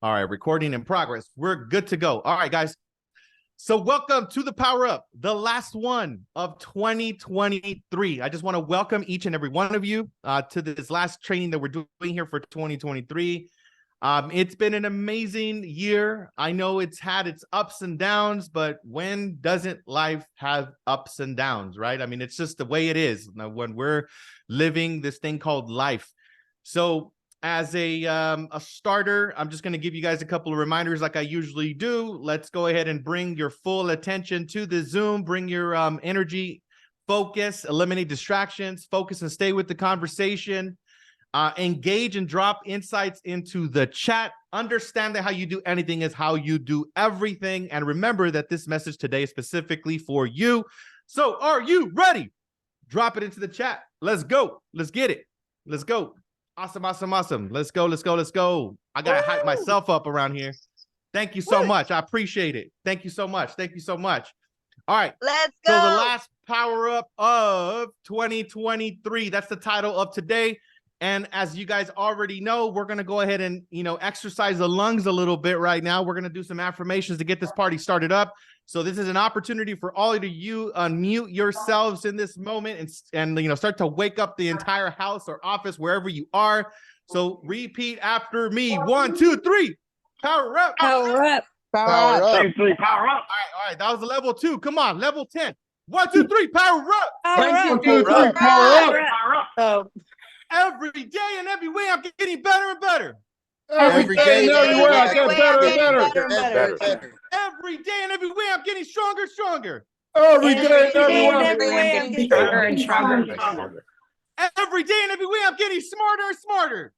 All right, recording in progress. We're good to go. All right, guys. So welcome to the Power Up, the last one of 2023. I just want to welcome each and every one of you to this last training that we're doing here for 2023. It's been an amazing year. I know it's had its ups and downs, but when doesn't life have ups and downs, right? I mean, it's just the way it is when we're living this thing called life. So as a starter, I'm just going to give you guys a couple of reminders like I usually do. Let's go ahead and bring your full attention to the Zoom. Bring your energy, focus, eliminate distractions, focus and stay with the conversation. Engage and drop insights into the chat. Understand that how you do anything is how you do everything. And remember that this message today is specifically for you. So are you ready? Drop it into the chat. Let's go. Let's get it. Let's go. Awesome, awesome, awesome. Let's go, let's go, let's go. I got to hype myself up around here. Thank you so much. I appreciate it. Thank you so much. Thank you so much. All right. Let's go. So the last power up of 2023. That's the title of today. And as you guys already know, we're going to go ahead and, exercise the lungs a little bit right now. We're going to do some affirmations to get this party started up. So this is an opportunity for all of you unmute yourselves in this moment and start to wake up the entire house or office, wherever you are. So repeat after me. 1, 2, 3. Power up. Power up. Power up. Power up. All right. That was level 2. Come on. Level 10. 1, 2, 3. Power up. Power up. 1, 2, 3. Power up. Power up. Oh. Every day and every way, I'm getting better and better. Every day and every way, I get better and better. Every day and every way, I'm getting stronger and stronger. Every day and every I'm way, getting stronger and stronger. Every day and every way, I'm getting smarter and smarter.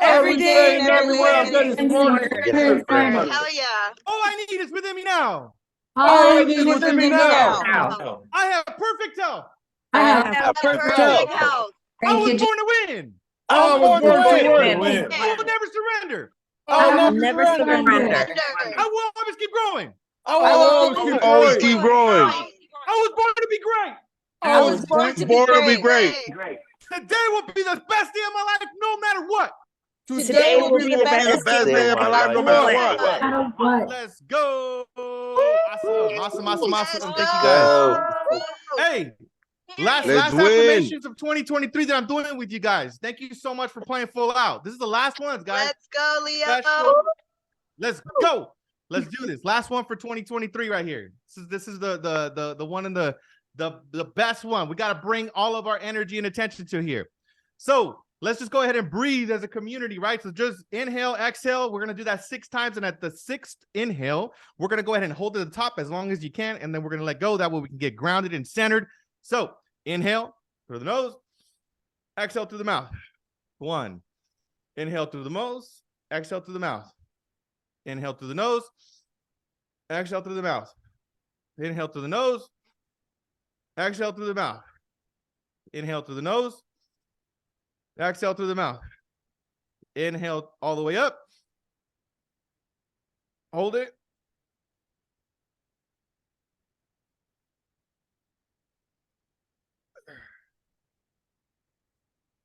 Every day and every way, I'm getting smarter. Hell yeah. All I need is within me now. All I need is within me now. I have perfect health. I have perfect health. I was born to win. I was born to win. I will never surrender. I will never surrender. I will always keep growing. I will always keep growing. I was born to be great. I was born to be great. Today will be the best day of my life, no matter what. Today will be the best day of my life, no matter what. Let's go. Awesome. Thank you guys. Hey. Last affirmations of 2023 that I'm doing with you guys. Thank you so much for playing full out. This is the last one, guys. Let's go, Leo. Let's go. Let's do this. Last one for 2023 right here. This is the one and the best one. We got to bring all of our energy and attention to here. So let's just go ahead and breathe as a community, right? So just inhale, exhale. We're going to do that 6 times. And at the 6th inhale, we're going to go ahead and hold it at the top as long as you can. And then we're going to let go. That way we can get grounded and centered. So inhale through the nose, exhale through the mouth. 1. Inhale through the nose, exhale through the mouth. Inhale through the nose, exhale through the mouth. Inhale through the nose, exhale through the mouth. Inhale through the nose, exhale through the mouth. Inhale all the way up. Hold it.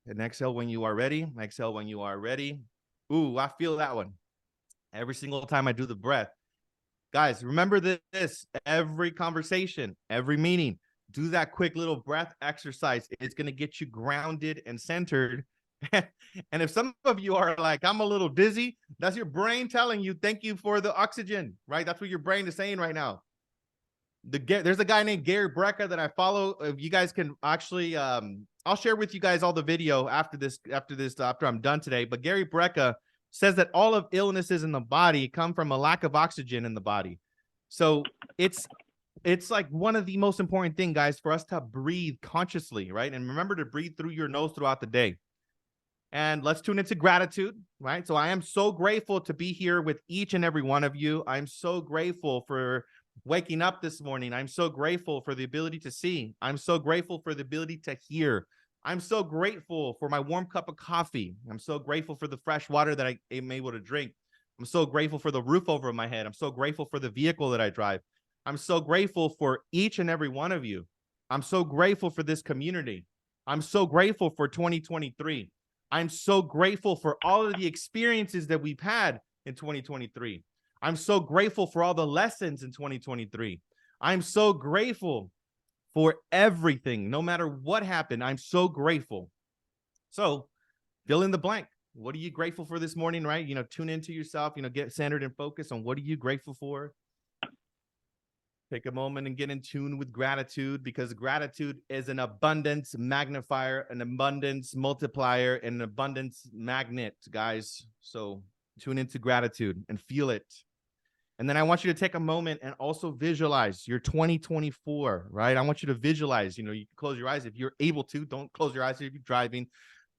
And exhale when you are ready. Exhale when you are ready. Ooh, I feel that one. Every single time I do the breath. Guys, remember this. Every conversation, every meeting, do that quick little breath exercise. It's going to get you grounded and centered. And if some of you are like, I'm a little dizzy, that's your brain telling you, thank you for the oxygen, right? That's what your brain is saying right now. There's a guy named Gary Brecka that I follow. If you guys can actually, I'll share with you guys all the video after I'm done today. But Gary Brecka says that all of illnesses in the body come from a lack of oxygen in the body. So it's like one of the most important things, guys, for us to breathe consciously, right? And remember to breathe through your nose throughout the day. And let's tune into gratitude, right? So I am so grateful to be here with each and every one of you. I'm so grateful for waking up this morning. I'm so grateful for the ability to see. I'm so grateful for the ability to hear. I'm so grateful for my warm cup of coffee. I'm so grateful for the fresh water that I am able to drink. I'm so grateful for the roof over my head. I'm so grateful for the vehicle that I drive. I'm so grateful for each and every one of you. I'm so grateful for this community. I'm so grateful for 2023. I'm so grateful for all of the experiences that we've had in 2023. I'm so grateful for all the lessons in 2023. I'm so grateful for everything, no matter what happened. I'm so grateful. So fill in the blank. What are you grateful for this morning, right? Tune into yourself, get centered and focused on what are you grateful for. Take a moment and get in tune with gratitude, because gratitude is an abundance magnifier, an abundance multiplier, and an abundance magnet, guys. So tune into gratitude and feel it. And then I want you to take a moment and also visualize your 2024, right? I want you to visualize, you can close your eyes if you're able to. Don't close your eyes if you're driving,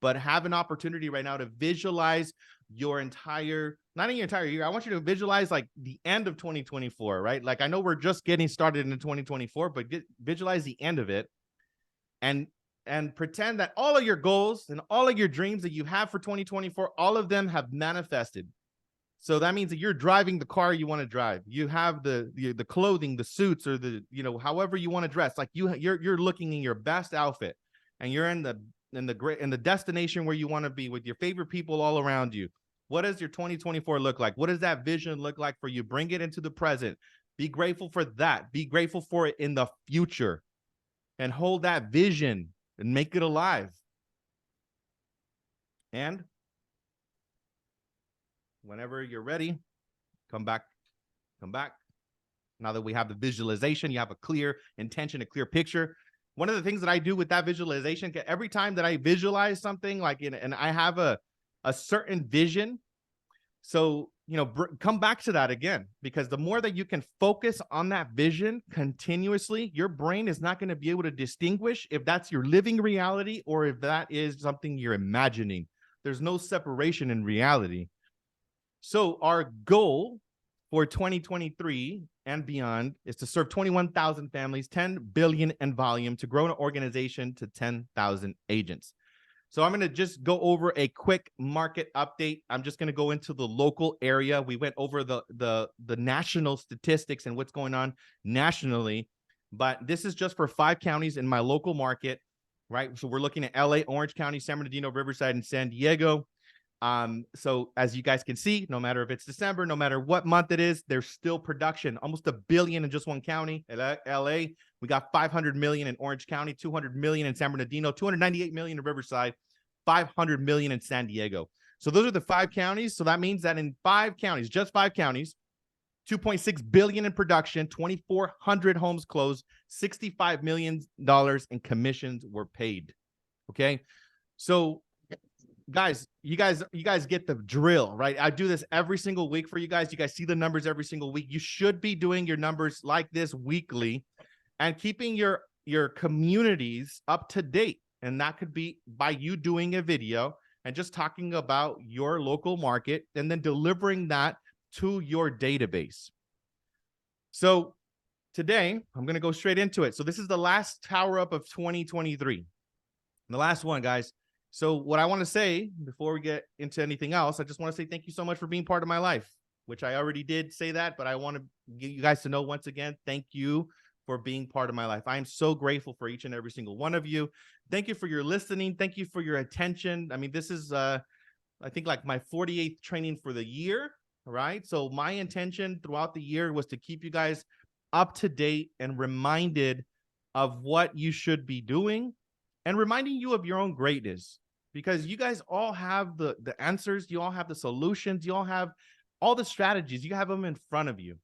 but have an opportunity right now to visualize your entire, not in your entire year. I want you to visualize like the end of 2024, right? Like I know we're just getting started in 2024, but visualize the end of it and pretend that all of your goals and all of your dreams that you have for 2024, all of them have manifested. So that means that you're driving the car you want to drive. You have the clothing, the suits, or however you want to dress. Like you're looking in your best outfit, and you're in the destination where you want to be with your favorite people all around you. What does your 2024 look like? What does that vision look like for you? Bring it into the present. Be grateful for that. Be grateful for it in the future, and hold that vision and make it alive. And whenever you're ready, come back. Now that we have the visualization, you have a clear intention, a clear picture. One of the things that I do with that visualization, every time that I visualize something and I have a certain vision, so, come back to that again, because the more that you can focus on that vision continuously, your brain is not going to be able to distinguish if that's your living reality or if that is something you're imagining. There's no separation in reality. So our goal for 2023 and beyond is to serve 21,000 families, 10 billion in volume, to grow an organization to 10,000 agents. So I'm going to just go over a quick market update. I'm just going to go into the local area. We went over the national statistics and what's going on nationally, but this is just for 5 counties in my local market, right? So we're looking at LA, Orange County, San Bernardino, Riverside, and San Diego. So as you guys can see, no matter if it's December, no matter what month it is, there's still production, almost $1 billion in just one county. LA, we got 500 million in Orange County, 200 million in San Bernardino, 298 million in Riverside, 500 million in San Diego. So those are the 5 counties. So that means that in 5 counties, just 5 counties, $2.6 billion in production, 2,400 homes closed, $65 million in commissions were paid. Okay. So guys, you guys get the drill, right? I do this every single week for you guys. You guys see the numbers every single week. You should be doing your numbers like this weekly and keeping your communities up to date. And that could be by you doing a video and just talking about your local market and then delivering that to your database. So today I'm going to go straight into it. So this is the last tower up of 2023. The last one, guys. So what I want to say before we get into anything else, I just want to say thank you so much for being part of my life, which I already did say that, but I want to get you guys to know once again, thank you for being part of my life. I am so grateful for each and every single one of you. Thank you for your listening. Thank you for your attention. I mean, this is, I think like my 48th training for the year, right? So my intention throughout the year was to keep you guys up to date and reminded of what you should be doing and reminding you of your own greatness. Because you guys all have the answers, you all have the solutions, you all have all the strategies, you have them in front of you.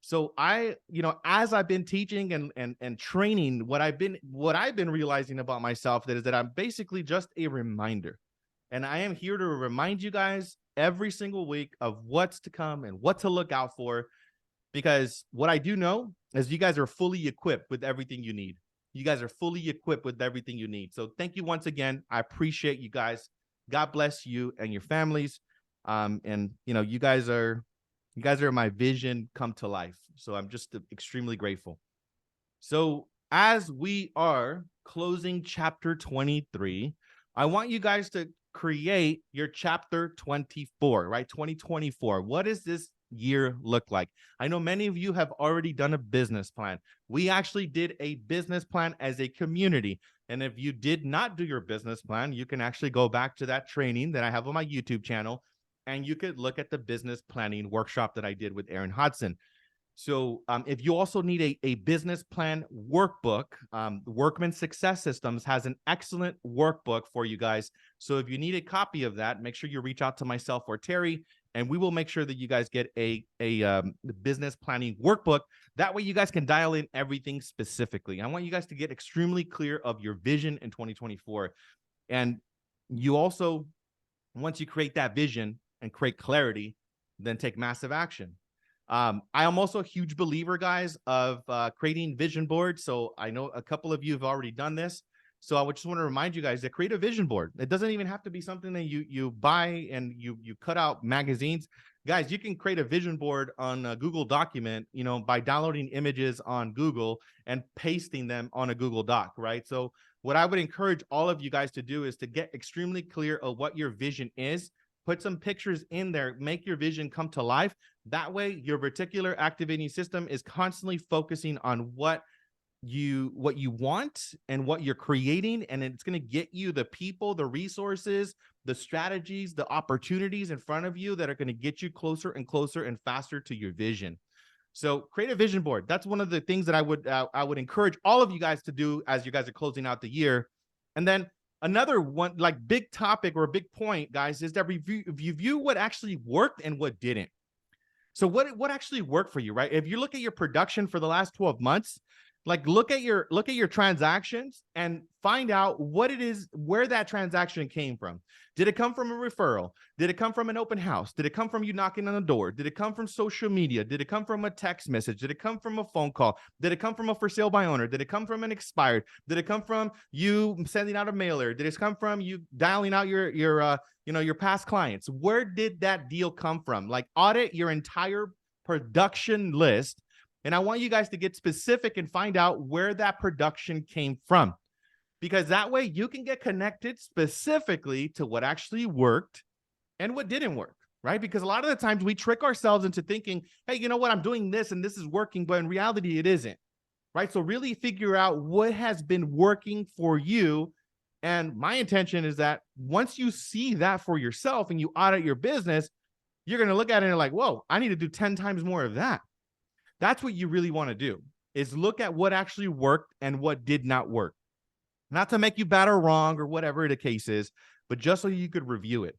So as I've been teaching and training, what I've been realizing about myself is that I'm basically just a reminder. And I am here to remind you guys every single week of what's to come and what to look out for. Because what I do know is you guys are fully equipped with everything you need. You guys are fully equipped with everything you need. So thank you once again. I appreciate you guys. God bless you and your families. And you guys are my vision come to life. So I'm just extremely grateful. So as we are closing chapter 23, I want you guys to create your chapter 24, right? 2024. What does this year look like? I know many of you have already done a business plan. We actually did a business plan as a community. And if you did not do your business plan, you can actually go back to that training that I have on my YouTube channel and you could look at the business planning workshop that I did with Aaron Hodson. So if you also need a business plan workbook, Workman Success Systems has an excellent workbook for you guys. So if you need a copy of that, make sure you reach out to myself or Terry, and we will make sure that you guys get a business planning workbook. That way you guys can dial in everything specifically. I want you guys to get extremely clear of your vision in 2024. And you also, once you create that vision and create clarity, then take massive action. I am also a huge believer, guys, of creating vision boards. So I know a couple of you have already done this. So I would just want to remind you guys to create a vision board. It doesn't even have to be something that you buy and you cut out magazines. Guys, you can create a vision board on a Google document, you know, by downloading images on Google and pasting them on a Google Doc, right? So what I would encourage all of you guys to do is to get extremely clear of what your vision is. Put some pictures in there, make your vision come to life. That way, your reticular activating system is constantly focusing on what you want and what you're creating, and it's going to get you the people, the resources, the strategies, the opportunities in front of you that are going to get you closer and closer and faster to your vision. So create a vision board. That's one of the things that I would encourage all of you guys to do as you guys are closing out the year. And then another one, like big topic or a big point, guys, is that review what actually worked and what didn't. So what actually worked for you, right? If you look at your production for the last 12 months, like look at your transactions and find out what it is, where that transaction came from. Did it come from a referral? Did it come from an open house? Did it come from you knocking on the door? Did it come from social media? Did it come from a text message? Did it come from a phone call? Did it come from a for sale by owner? Did it come from an expired? Did it come from you sending out a mailer? Did it come from you dialing out your past clients? Where did that deal come from? Like audit your entire production list. And I want you guys to get specific and find out where that production came from, because that way you can get connected specifically to what actually worked and what didn't work, right? Because a lot of the times we trick ourselves into thinking, hey, you know what, I'm doing this and this is working, but in reality it isn't, right? So really figure out what has been working for you. And my intention is that once you see that for yourself and you audit your business, you're going to look at it and like, whoa, I need to do 10 times more of that. That's what you really want to do, is look at what actually worked and what did not work. Not to make you bad or wrong or whatever the case is, but just so you could review it,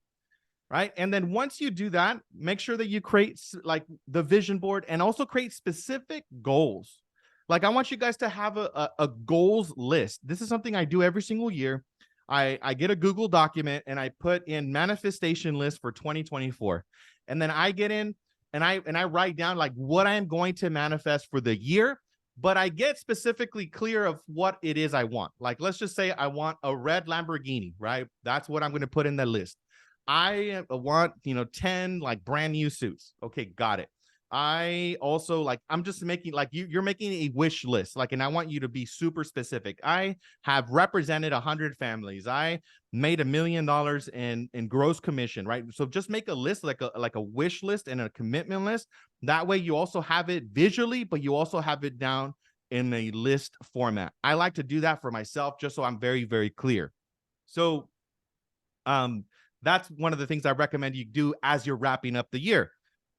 right? And then once you do that, make sure that you create like the vision board and also create specific goals. Like I want you guys to have a goals list. This is something I do every single year. I get a Google document and I put in manifestation list for 2024. And then I get in and I write down like what I'm going to manifest for the year, but I get specifically clear of what it is I want. Like, let's just say I want a red Lamborghini, right? That's what I'm going to put in the list. I want, 10 like brand new suits. Okay, got it. I also I'm just making like you're making a wish list, like, and I want you to be super specific. I have represented 100 families. I made $1 million in gross commission, right? So just make a list, like a wish list and a commitment list. That way you also have it visually, but you also have it down in a list format. I like to do that for myself just so I'm very, very clear. So that's one of the things I recommend you do as you're wrapping up the year.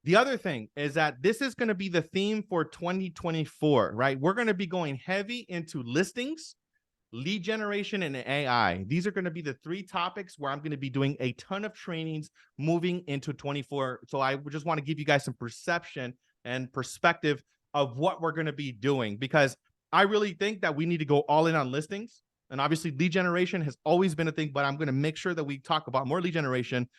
The other thing is that this is going to be the theme for 2024, right? We're going to be going heavy into listings, lead generation, and AI. These are going to be the 3 topics where I'm going to be doing a ton of trainings moving into 24. So I just want to give you guys some perception and perspective of what we're going to be doing, because I really think that we need to go all in on listings. And obviously lead generation has always been a thing, but I'm going to make sure that we talk about more lead generation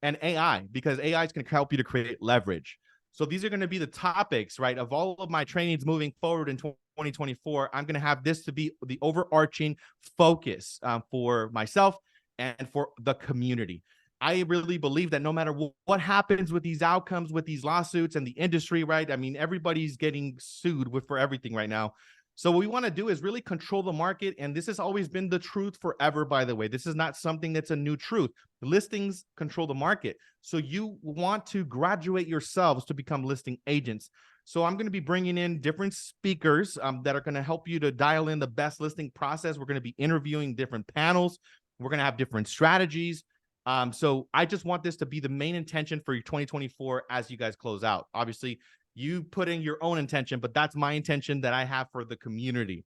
and AI, because AI is going to help you to create leverage. So these are going to be the topics, right, of all of my trainings moving forward in 2024. I'm going to have this to be the overarching focus for myself and for the community. I really believe that no matter what happens with these outcomes, with these lawsuits and the industry, right? I mean, everybody's getting sued for everything right now. So what we want to do is really control the market. And this has always been the truth forever, by the way. This is not something that's a new truth. Listings control the market. So you want to graduate yourselves to become listing agents. So I'm going to be bringing in different speakers that are going to help you to dial in the best listing process. We're going to be interviewing different panels. We're going to have different strategies. So I just want this to be the main intention for your 2024 as you guys close out. Obviously, you put in your own intention, but that's my intention that I have for the community.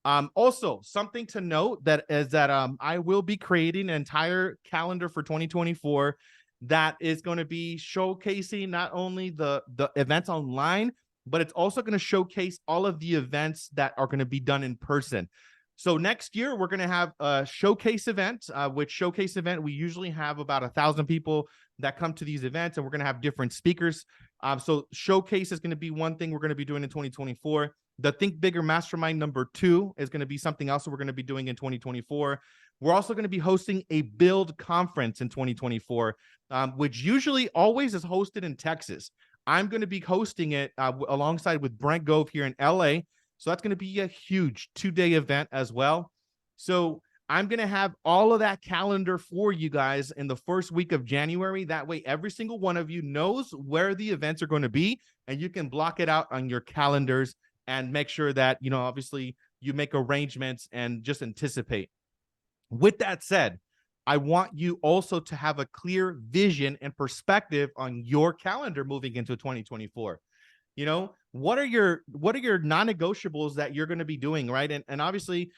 Also, something to note that is that I will be creating an entire calendar for 2024 that is going to be showcasing not only the events online, but it's also going to showcase all of the events that are going to be done in person. So next year, we're going to have a showcase event, which showcase event, we usually have about 1,000 people that come to these events, and we're going to have different speakers. So showcase is going to be one thing we're going to be doing in 2024. The Think Bigger Mastermind number 2 is going to be something else that we're going to be doing in 2024. We're also going to be hosting a build conference in 2024, which usually always is hosted in Texas. I'm going to be hosting it alongside with Brent Gove here in LA. So that's going to be a huge 2-day event as well. So I'm going to have all of that calendar for you guys in the first week of January. That way, every single one of you knows where the events are going to be, and you can block it out on your calendars and make sure that, you know, obviously you make arrangements and just anticipate. With that said, I want you also to have a clear vision and perspective on your calendar moving into 2024. You know, what are your non-negotiables that you're going to be doing, right? And obviously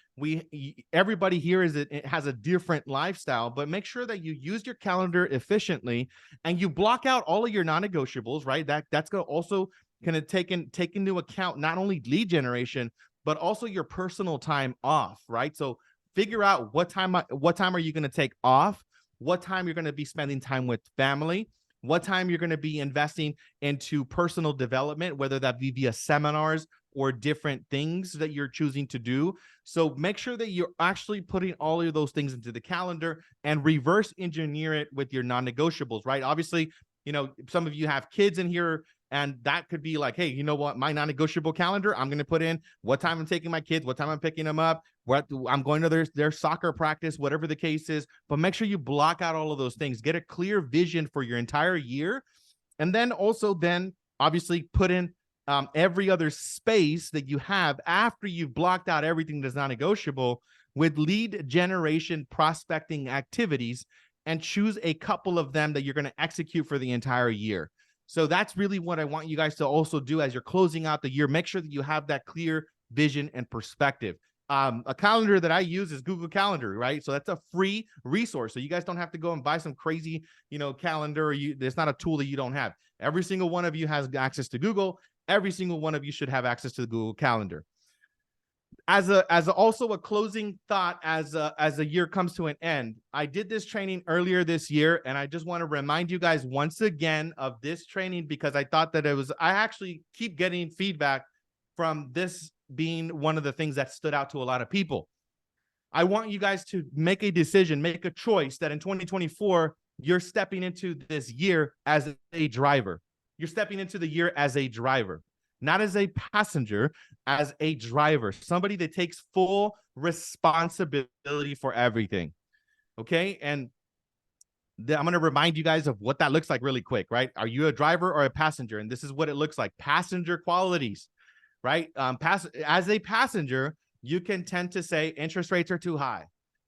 everybody here it has a different lifestyle, but make sure that you use your calendar efficiently and you block out all of your non-negotiables, right? That's going to also kind of take into account not only lead generation, but also your personal time off, right? So figure out what time are you going to take off, what time you're going to be spending time with family, what time you're going to be investing into personal development, whether that be via seminars or different things that you're choosing to do. So make sure that you're actually putting all of those things into the calendar and reverse engineer it with your non-negotiables, right? Obviously, you know, some of you have kids in here, and that could be like, hey, you know what? My non-negotiable calendar, I'm going to put in what time I'm taking my kids, what time I'm picking them up, what I'm going to their soccer practice, whatever the case is. But make sure you block out all of those things. Get a clear vision for your entire year. And then also obviously put in every other space that you have after you've blocked out everything that's non-negotiable with lead generation prospecting activities, and choose a couple of them that you're going to execute for the entire year. So that's really what I want you guys to also do as you're closing out the year. Make sure that you have that clear vision and perspective. A calendar that I use is Google Calendar, right? So that's a free resource. So you guys don't have to go and buy some crazy, calendar. There's not a tool that you don't have. Every single one of you has access to Google. Every single one of you should have access to the Google Calendar. Also a closing thought as the year comes to an end, I did this training earlier this year, and I just want to remind you guys once again of this training because I thought that I actually keep getting feedback from this being one of the things that stood out to a lot of people. I want you guys to make a decision, make a choice that in 2024, you're stepping into this year as a driver. You're stepping into the year as a driver. Not as a passenger, as a driver, somebody that takes full responsibility for everything. Okay. And I'm going to remind you guys of what that looks like really quick, right? Are you a driver or a passenger? And this is what it looks like. Passenger qualities, right? As a passenger, you can tend to say interest rates are too high.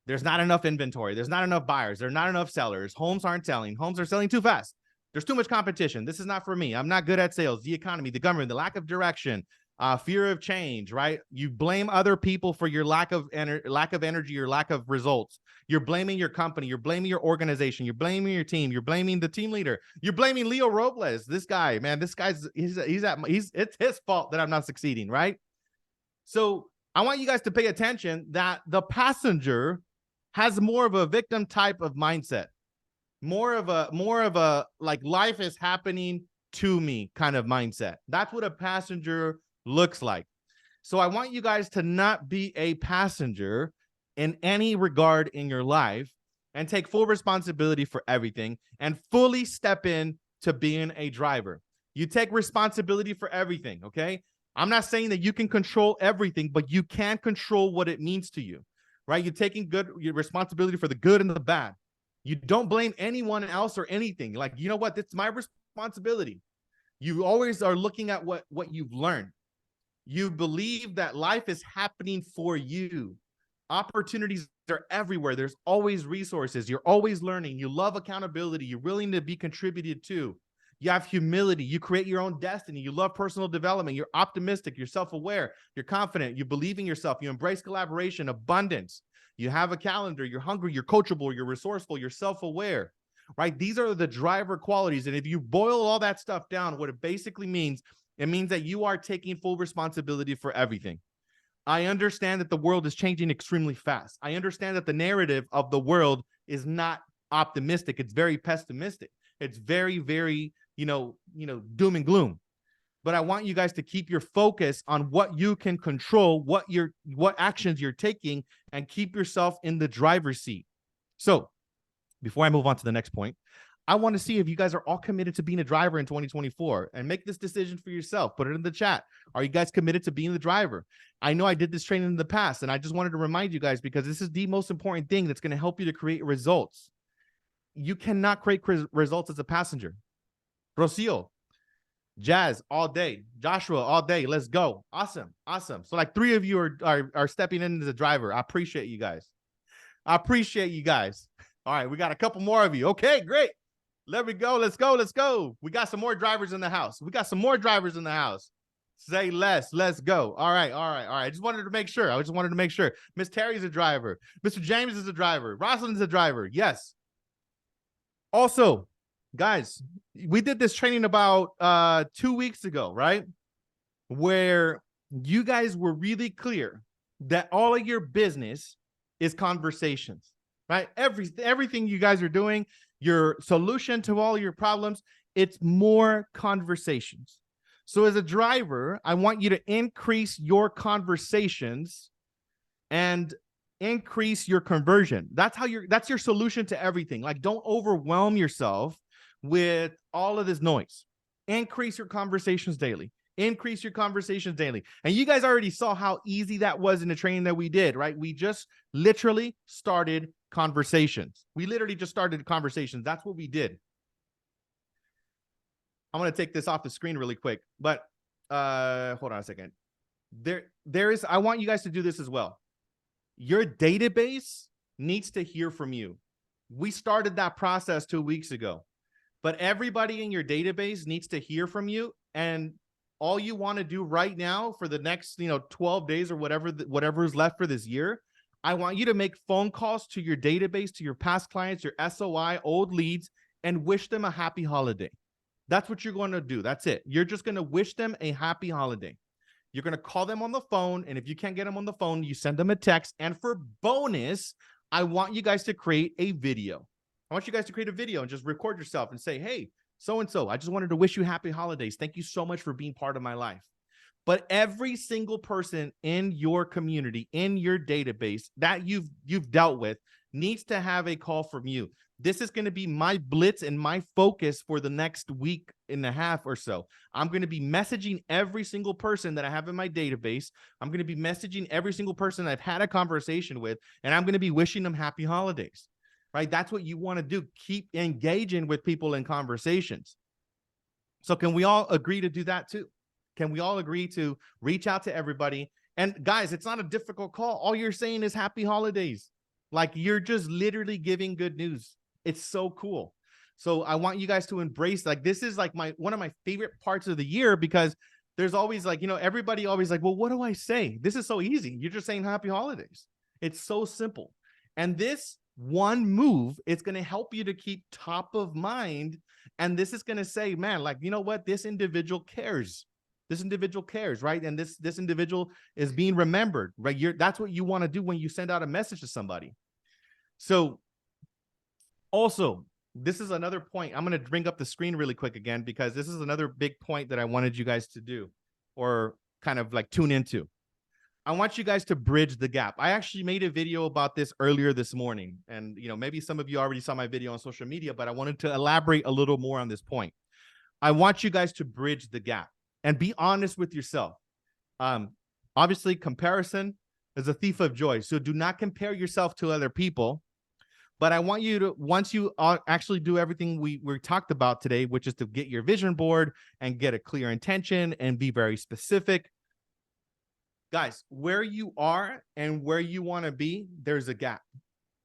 There's not enough inventory. There's not enough buyers. There's not enough sellers. Homes aren't selling. Homes are selling too fast. There's too much competition. This is not for me. I'm not good at sales, the economy, the government, the lack of direction, fear of change, right? You blame other people for your lack of energy or lack of results. You're blaming your company. You're blaming your organization. You're blaming your team. You're blaming the team leader. You're blaming Leo Robles. This guy, man, it's his fault that I'm not succeeding, right? So I want you guys to pay attention that the passenger has more of a victim type of mindset. More of a like life is happening to me kind of mindset. That's what a passenger looks like. So I want you guys to not be a passenger in any regard in your life and take full responsibility for everything and fully step in to being a driver. You take responsibility for everything, okay? I'm not saying that you can control everything, but you can control what it means to you, right? You're taking your responsibility for the good and the bad. You don't blame anyone else or anything. Like, you know what? It's my responsibility. You always are looking at what you've learned. You believe that life is happening for you. Opportunities are everywhere. There's always resources. You're always learning. You love accountability. You're willing to be contributed to. You have humility. You create your own destiny. You love personal development. You're optimistic. You're self-aware. You're confident. You believe in yourself. You embrace collaboration, abundance. You have a calendar. You're hungry. You're coachable. You're resourceful. You're self-aware, right? These are the driver qualities. And if you boil all that stuff down, what it basically means, it means that you are taking full responsibility for everything. I understand that the world is changing extremely fast. I understand that the narrative of the world is not optimistic. It's very pessimistic. It's very, very, doom and gloom. But I want you guys to keep your focus on what you can control, what actions you're taking, and keep yourself in the driver's seat. So before I move on to the next point, I want to see if you guys are all committed to being a driver in 2024, and make this decision for yourself. Put it in the chat. Are you guys committed to being the driver? I know I did this training in the past, and I just wanted to remind you guys, because this is the most important thing that's going to help you to create results. You cannot create results as a passenger. Rocio, Jazz, all day. Joshua, all day. Let's go. Awesome. Awesome. So like 3 of you are stepping in as a driver. I appreciate you guys. I appreciate you guys. All right, we got a couple more of you. Okay, great. Let me go. Let's go. Let's go. We got some more drivers in the house. We got some more drivers in the house. Say less. Let's go. All right. All right. All right. I just wanted to make sure. Miss Terry's a driver. Mr. James is a driver. Rosalind's a driver. Yes. Also, guys, we did this training about 2 weeks ago, right? Where you guys were really clear that all of your business is conversations, right? Everything you guys are doing, your solution to all your problems, it's more conversations. So as a driver, I want you to increase your conversations and increase your conversion. That's your solution to everything. Like, don't overwhelm yourself with all of this noise. Increase your conversations daily. Increase your conversations daily. And you guys already saw how easy that was in the training that we did, right? We just literally started conversations. That's what we did. I'm going to take this off the screen really quick, but hold on a second. I want you guys to do this as well. Your database needs to hear from you. We started that process 2 weeks ago, but everybody in your database needs to hear from you. And all you want to do right now for the next, 12 days or whatever is left for this year, I want you to make phone calls to your database, to your past clients, your SOI, old leads, and wish them a happy holiday. That's what you're going to do. That's it. You're just going to wish them a happy holiday. You're going to call them on the phone. And if you can't get them on the phone, you send them a text. And for bonus, I want you guys to create a video. I want you guys to create a video and just record yourself and say, hey, so-and-so, I just wanted to wish you happy holidays. Thank you so much for being part of my life. But every single person in your community, in your database that you've dealt with, needs to have a call from you. This is going to be my blitz and my focus for the next week and a half or so. I'm going to be messaging every single person that I have in my database. I'm going to be messaging every single person I've had a conversation with, and I'm going to be wishing them happy holidays, right? That's what you want to do. Keep engaging with people in conversations. So can we all agree to do that too? Can we all agree to reach out to everybody? And guys, it's not a difficult call. All you're saying is happy holidays. Like, you're just literally giving good news. It's so cool. So I want you guys to embrace, like, this is like one of my favorite parts of the year, because there's always like, everybody always like, well, what do I say? This is so easy. You're just saying happy holidays. It's so simple. And this one move, it's going to help you to keep top of mind. And this is going to say, man, like, you know what? This individual cares. This individual cares, right? And this individual is being remembered, right? That's what you want to do when you send out a message to somebody. So also, this is another point. I'm going to bring up the screen really quick again, because this is another big point that I wanted you guys to do, or kind of like tune into. I want you guys to bridge the gap. I actually made a video about this earlier this morning. And, maybe some of you already saw my video on social media, but I wanted to elaborate a little more on this point. I want you guys to bridge the gap and be honest with yourself. Obviously, comparison is a thief of joy. So do not compare yourself to other people. But I want you to, once you actually do everything we talked about today, which is to get your vision board and get a clear intention and be very specific, Guys, where you are and where you want to be, there's a gap.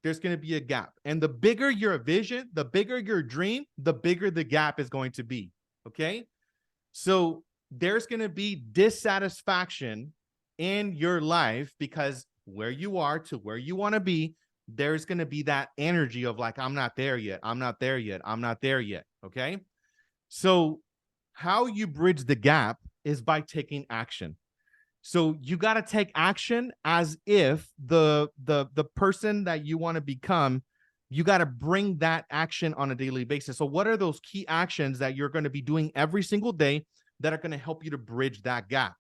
There's going to be a gap. And the bigger your vision, the bigger your dream, the bigger the gap is going to be. Okay. So there's going to be dissatisfaction in your life because where you are to where you want to be, there's going to be that energy of like, I'm not there yet. I'm not there yet. I'm not there yet. Okay. So how you bridge the gap is by taking action. So you got to take action as if the person that you want to become, you got to bring that action on a daily basis. So what are those key actions that you're going to be doing every single day that are going to help you to bridge that gap?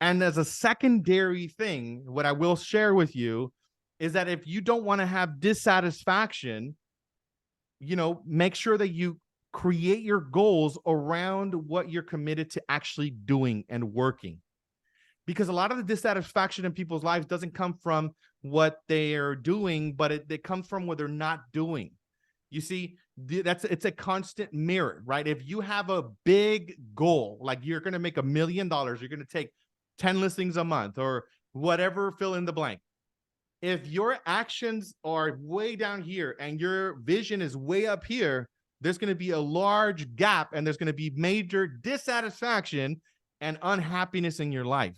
And as a secondary thing, what I will share with you is that if you don't want to have dissatisfaction, make sure that you create your goals around what you're committed to actually doing and working. Because a lot of the dissatisfaction in people's lives doesn't come from what they are doing, but it comes from what they're not doing. You see, it's a constant mirror, right? If you have a big goal, like you're going to make $1 million, you're going to take 10 listings a month or whatever, fill in the blank. If your actions are way down here and your vision is way up here, there's going to be a large gap and there's going to be major dissatisfaction and unhappiness in your life.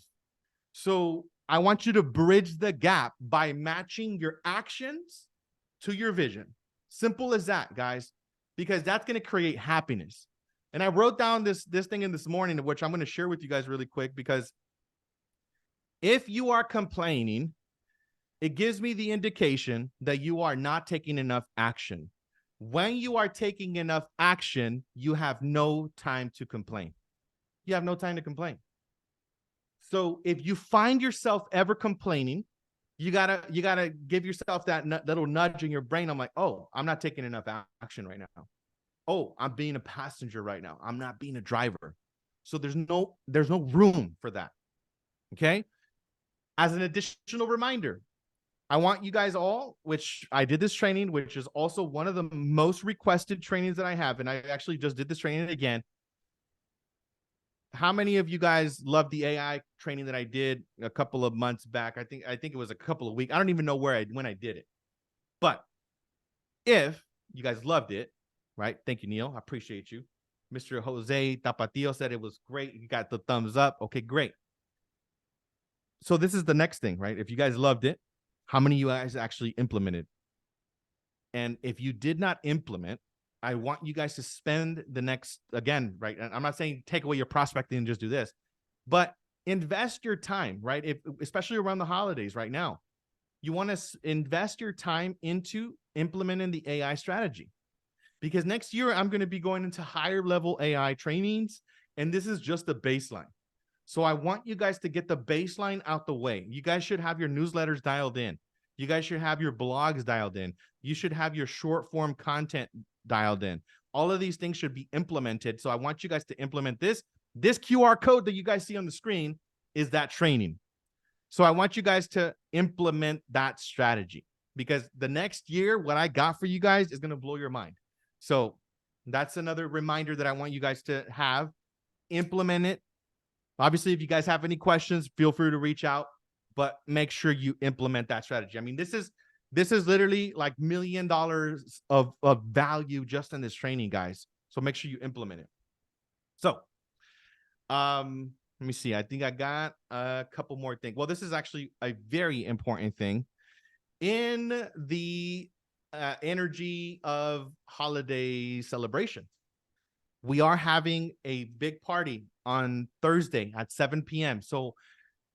So I want you to bridge the gap by matching your actions to your vision. Simple as that, guys, because that's going to create happiness. And I wrote down this thing in this morning, which I'm going to share with you guys really quick, because if you are complaining, it gives me the indication that you are not taking enough action. When you are taking enough action, you have no time to complain. You have no time to complain. So if you find yourself ever complaining, you gotta give yourself that little nudge in your brain. I'm like, oh, I'm not taking enough action right now. Oh, I'm being a passenger right now. I'm not being a driver. So there's no room for that. Okay. As an additional reminder, I want you guys all, which I did this training, which is also one of the most requested trainings that I have. And I actually just did this training again. How many of you guys love the AI training that I did a couple of months back? I think it was a couple of weeks. I don't even know when I did it. But if you guys loved it, right? Thank you, Neil. I appreciate you. Mr. Jose Tapatio said it was great. You got the thumbs up. Okay, great. So this is the next thing, right? If you guys loved it, how many of you guys actually implemented? And if you did not implement, I want you guys to spend the next, again, right? And I'm not saying take away your prospecting and just do this, but invest your time, right? Especially around the holidays right now, you want to invest your time into implementing the AI strategy, because next year I'm going to be going into higher level AI trainings. And this is just the baseline. So I want you guys to get the baseline out the way. You guys should have your newsletters dialed in. You guys should have your blogs dialed in. You should have your short form content dialed in. All of these things should be implemented. So I want you guys to implement this. This QR code that you guys see on the screen is that training. So I want you guys to implement that strategy, because the next year, what I got for you guys is going to blow your mind. So that's another reminder that I want you guys to have. Implement it. Obviously, if you guys have any questions, feel free to reach out, but make sure you implement that strategy. I mean, this is literally like $1 million of value just in this training, guys. So make sure you implement it. So, let me see. I think I got a couple more things. Well, this is actually a very important thing in the energy of holiday celebration. We are having a big party on Thursday at 7 p.m. So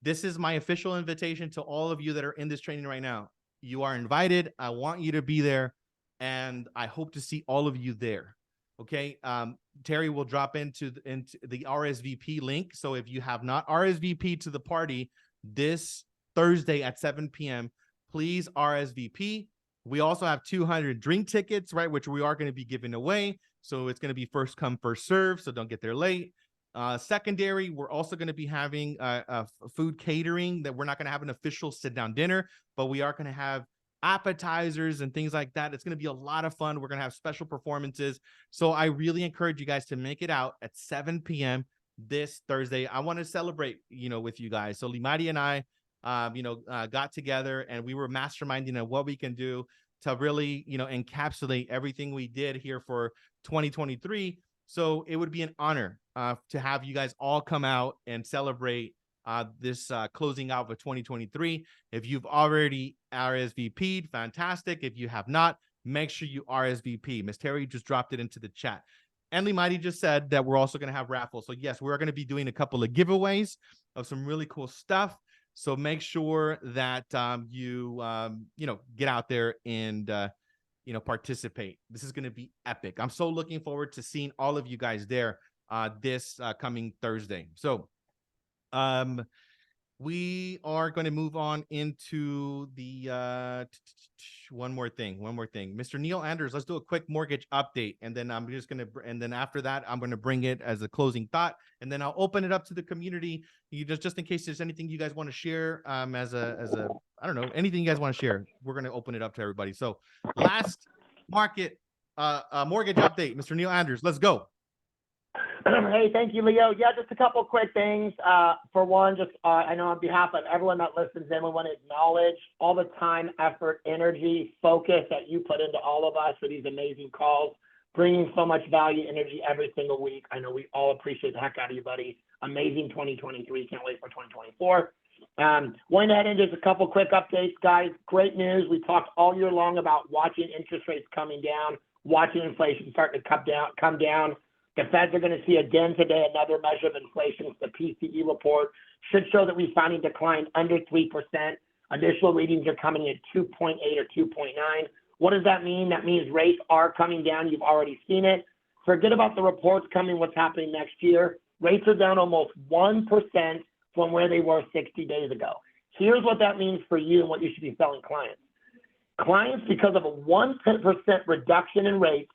this is my official invitation to all of you that are in this training right now. You are invited. I want you to be there, and I hope to see all of you there. Okay. Terry will drop into the RSVP link. So if you have not RSVP to the party this Thursday at 7 p.m., please RSVP. We also have 200 drink tickets, right, which we are going to be giving away. So it's going to be first come, first serve. So don't get there late. Secondary, we're also going to be having a food catering. That we're not going to have an official sit-down dinner, but we are going to have appetizers and things like that. It's going to be a lot of fun. We're going to have special performances. So I really encourage you guys to make it out at 7 p.m. this Thursday. I want to celebrate, with you guys. So Limari and I, got together and we were masterminding on what we can do to really, encapsulate everything we did here for 2023. So it would be an honor to have you guys all come out and celebrate this closing out of 2023. If you've already RSVP'd, fantastic. If you have not, make sure you RSVP. Miss Terry just dropped it into the chat. And Mighty just said that we're also going to have raffles. So yes, we're going to be doing a couple of giveaways of some really cool stuff. So make sure that you get out there and participate. This is going to be epic. I'm so looking forward to seeing all of you guys there this coming Thursday. So we are going to move on into the one more thing. Mr. Neil Anders, let's do a quick mortgage update. And then then after that, I'm going to bring it as a closing thought. And then I'll open it up to the community. You just in case there's anything you guys want to share as a I don't know, anything you guys want to share. We're going to open it up to everybody. So last mortgage update, Mr. Neil Anders, let's go. Hey, thank you, Leo. Yeah, just a couple quick things. For one, I know on behalf of everyone that listens in, we want to acknowledge all the time, effort, energy, focus that you put into all of us for these amazing calls, bringing so much value, energy every single week. I know we all appreciate the heck out of you, buddy. Amazing 2023. Can't wait for 2024. Going ahead and just a couple quick updates, guys. Great news. We talked all year long about watching interest rates coming down, watching inflation starting to come down. The Feds are going to see again today another measure of inflation. The PCE report should show that we finally declined under 3%. Initial readings are coming at 2.8 or 2.9. What does that mean? That means rates are coming down. You've already seen it. Forget about the reports coming, what's happening next year. Rates are down almost 1% from where they were 60 days ago. Here's what that means for you and what you should be selling clients. Clients, because of a 1% reduction in rates,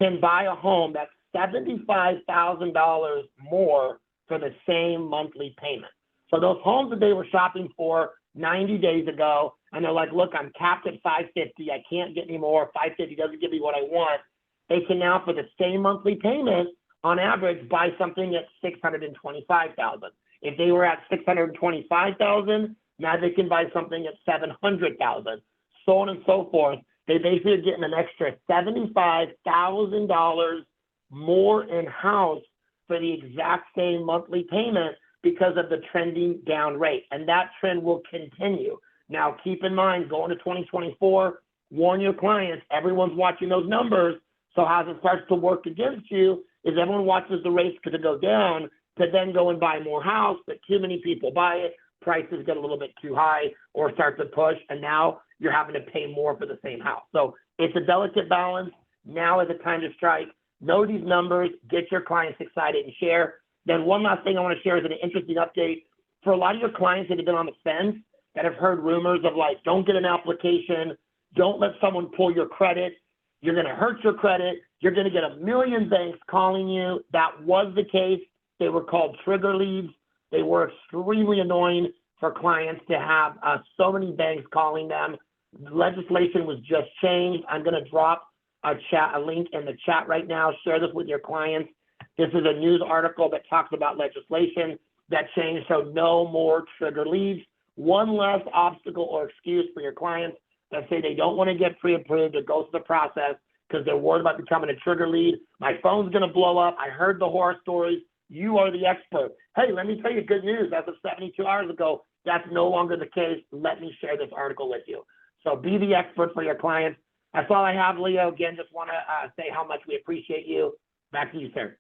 can buy a home that's $75,000 more for the same monthly payment. So those homes that they were shopping for 90 days ago, and they're like, look, I'm capped at $550. I can't get any more. $550 doesn't give me what I want. They can now, for the same monthly payment, on average, buy something at $625,000. If they were at $625,000, now they can buy something at $700,000, so on and so forth. They basically are getting an extra $75,000 more in-house for the exact same monthly payment because of the trending down rate. And that trend will continue. Now, keep in mind, going to 2024, warn your clients, everyone's watching those numbers. So as it starts to work against you is everyone watches the rates to go down to then go and buy more house, but too many people buy it, prices get a little bit too high or start to push, and now you're having to pay more for the same house. So it's a delicate balance. Now is the time to strike. Know these numbers, get your clients excited and share. Then one last thing I want to share is an interesting update. For a lot of your clients that have been on the fence, that have heard rumors of like, don't get an application, don't let someone pull your credit, you're going to hurt your credit, you're going to get a million banks calling you. That was the case. They were called trigger leads. They were extremely annoying for clients to have so many banks calling them. Legislation was just changed. I'm going to drop a link in the chat right now. Share this with your clients. This is a news article that talks about legislation that changed, so no more trigger leads. One less obstacle or excuse for your clients that say they don't want to get pre-approved or go through the process because they're worried about becoming a trigger lead. My phone's going to blow up. I heard the horror stories. You are the expert. Hey, let me tell you good news. As of 72 hours ago, that's no longer the case. Let me share this article with you. So be the expert for your clients. That's all I have, Leo. Again, just want to say how much we appreciate you. Back to you, sir.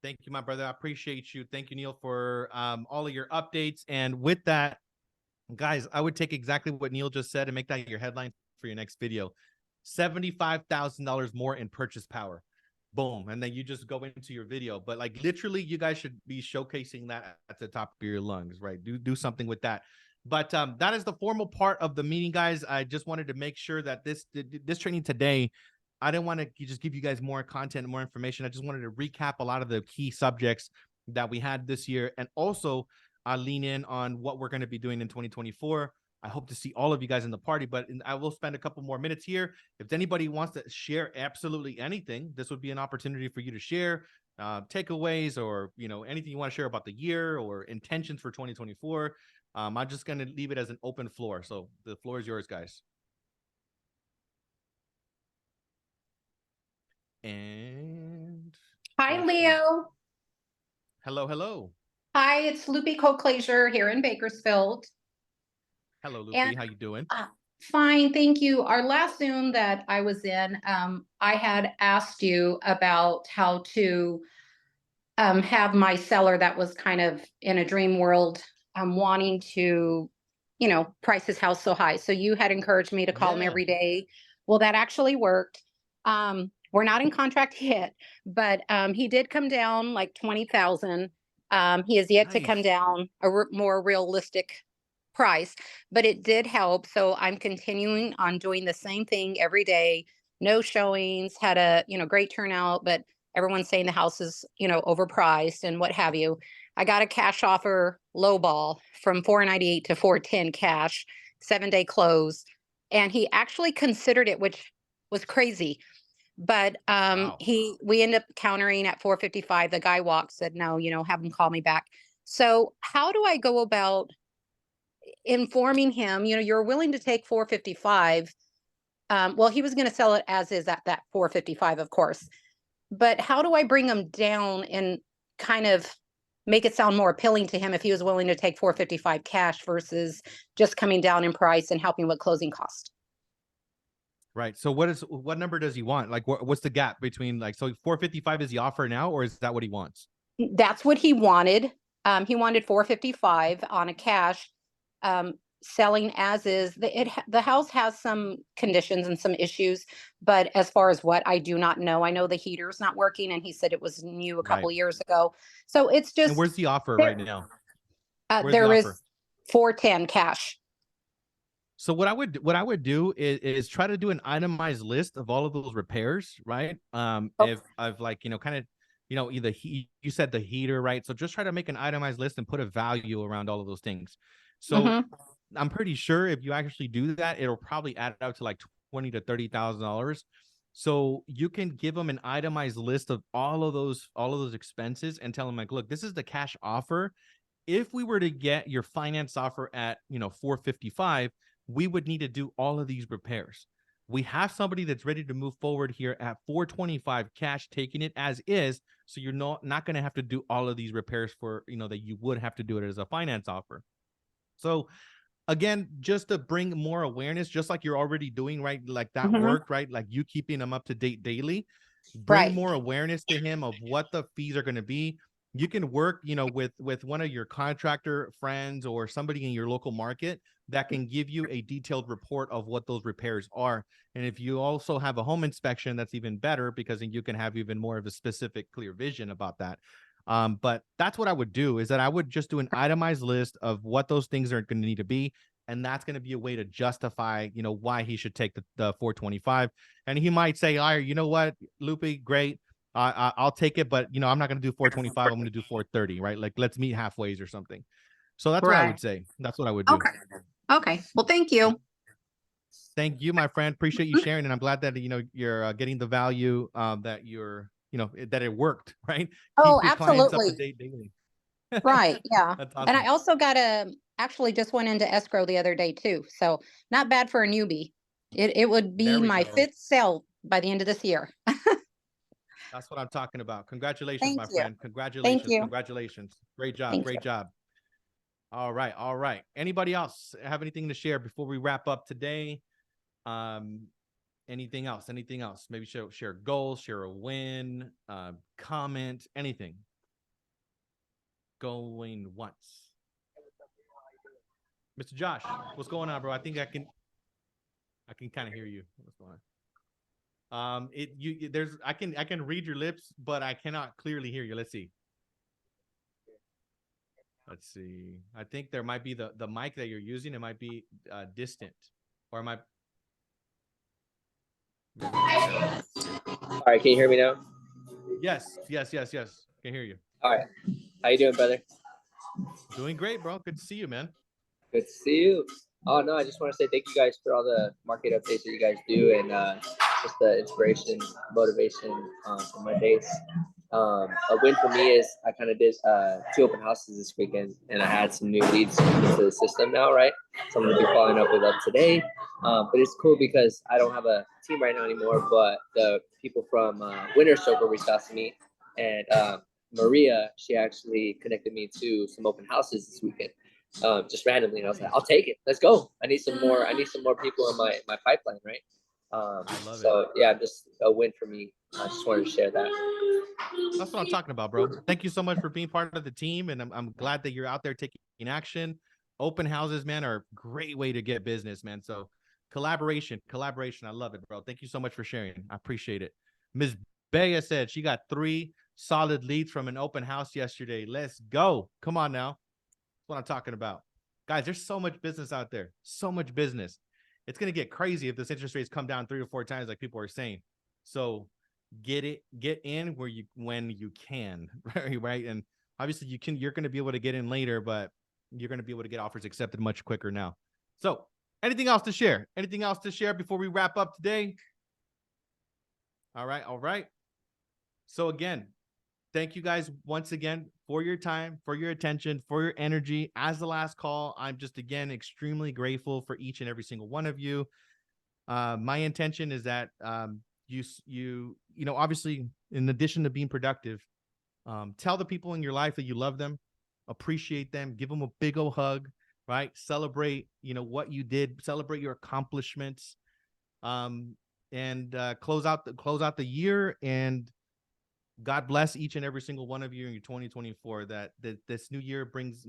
Thank you, my brother. I appreciate you. Thank you, Neil, for all of your updates. And with that, guys, I would take exactly what Neil just said and make that your headline for your next video. $75,000 more in purchase power. Boom. And then you just go into your video. But like literally, you guys should be showcasing that at the top of your lungs, right? Do something with that. But that is the formal part of the meeting, guys. I just wanted to make sure that this training today, I didn't want to just give you guys more content and more information. I just wanted to recap a lot of the key subjects that we had this year and also lean in on what we're going to be doing in 2024. I hope to see all of you guys in the party, but I will spend a couple more minutes here. If anybody wants to share absolutely anything, this would be an opportunity for you to share takeaways, or anything you want to share about the year or intentions for 2024. I'm just going to leave it as an open floor. So the floor is yours, guys. And hi, Leo. Hello, hello. Hi, it's Loopy Colclasure here in Bakersfield. Hello, Loopy. And How you doing? fine, thank you. Our last Zoom that I was in, I had asked you about how to have my seller that was kind of in a dream world, wanting to, price his house so high. So you had encouraged me to call him every day. Well, that actually worked. We're not in contract yet, but he did come down like 20,000. He has yet to come down a more realistic price, but it did help. So I'm continuing on doing the same thing every day. No showings, had a, great turnout, but everyone's saying the house is, overpriced and what have you. I got a cash offer lowball from 498 to 410 cash, 7-day close. And he actually considered it, which was crazy. But Wow. we ended up countering at 455. The guy walked, said, no, have him call me back. So how do I go about informing him, you're willing to take 455? Well, he was going to sell it as is at that 455, of course. But how do I bring him down and kind of make it sound more appealing to him if he was willing to take 455 cash versus just coming down in price and helping with closing cost? Right. So what number does he want? Like, what's the gap between, like, so 455 is the offer now, or is that what he wants? That's what he wanted. He wanted 455 on a cash, selling as is. The house has some conditions and some issues, but as far as what, I do not know. I know the heater's not working, and he said it was new a couple years ago. So it's just. And where's the offer right now? There is 410 cash. So what I would do is try to do an itemized list of all of those repairs, right? If I've like, kind of, either you said the heater, right? So just try to make an itemized list and put a value around all of those things. So I'm pretty sure if you actually do that, it'll probably add up to like $20,000 to $30,000. So you can give them an itemized list of all of those expenses and tell them, like, look, this is the cash offer. If we were to get your finance offer at, 455, we would need to do all of these repairs. We have somebody that's ready to move forward here at 425 cash, taking it as is. So you're not going to have to do all of these repairs for, that you would have to do it as a finance offer. So again, just to bring more awareness, just like you're already doing, right? Like that worked, right? Like you keeping them up to date daily, bring more awareness to him of what the fees are going to be. You can work, with one of your contractor friends or somebody in your local market that can give you a detailed report of what those repairs are. And if you also have a home inspection, that's even better, because then you can have even more of a specific, clear vision about that. But that's what I would do, is that I would just do an itemized list of what those things are going to need to be. And that's going to be a way to justify, why he should take the 425. And he might say, all right, you know what, Loopy, great. I'll take it, but I'm not going to do 425. I'm going to do 430, right? Like, let's meet halfway or something. So that's what I would say. That's what I would do. Okay. Well, thank you. Thank you, my friend. Appreciate you sharing. And I'm glad that, you're getting the value that you're, that it worked, right? Oh, Keep your clients up to absolutely. date daily. Right. Yeah. That's awesome. And I also actually just went into escrow the other day too. So not bad for a newbie. It would be my 5th sale by the end of this year. That's what I'm talking about. Congratulations, my friend. Congratulations. Thank you. Congratulations. Great job. Thank Great you. job. All right. All right. Anybody else have anything to share before we wrap up today? Anything else? Anything else? Maybe share goals, share a win, comment, anything. Going once. Mr. Josh, what's going on, bro? I think I can kind of hear you. What's going on? I can read your lips, but I cannot clearly hear you. Let's see. I think there might be the mic that you're using. It might be distant, or am I? All right, can you hear me now? Yes. Can hear you. All right. How you doing, brother? Doing great, bro. Good to see you, man. Good to see you. Oh no, I just want to say thank you guys for all the market updates that you guys do, and just the inspiration, motivation for my days. A win for me is I kind of did 2 open houses this weekend, and I had some new leads into the system now, right? So I'm gonna be following up with today. But it's cool because I don't have a team right now anymore, but the people from Winter Circle reached out to me, and Maria, she actually connected me to some open houses this weekend, just randomly, and I was like, I'll take it. Let's go. I need some more people in my pipeline, right? So yeah, just a win for me. I just wanted to share that. That's what I'm talking about, bro. Thank you so much for being part of the team, and I'm glad that you're out there taking action. Open houses, man, are a great way to get business, man. So collaboration. I love it, bro. Thank you so much for sharing. I appreciate it. Ms. Bea said she got 3 solid leads from an open house yesterday. Let's go. Come on now. That's what I'm talking about. Guys, there's so much business out there. So much business. It's going to get crazy if this interest rates come down 3 or 4 times like people are saying. So get in when you can, right? And obviously you're going to be able to get in later, but you're going to be able to get offers accepted much quicker now. So anything else to share before we wrap up today? All right. So again, thank you guys once again for your time, for your attention, for your energy. As the last call, I'm just again extremely grateful for each and every single one of you. My intention is that you know, obviously, in addition to being productive, tell the people in your life that you love them, appreciate them, give them a big old hug, right? Celebrate, you know, what you did, celebrate your accomplishments, and close out the year. And God bless each and every single one of you in your 2024, that this new year brings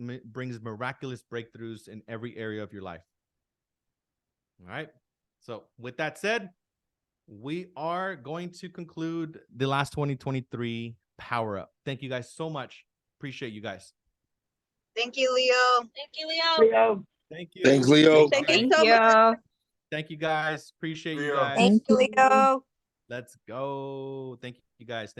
miraculous breakthroughs in every area of your life. All right. So with that said, we are going to conclude the last 2023 Power Up. Thank you guys so much. Appreciate you guys. Thank you, Leo. Thank you, Leo. Leo. Thank you. Thanks, Leo. Thank you Thank so much. Thank you guys. Appreciate you Leo. guys. Thank you, Leo. Let's go. Thank you guys.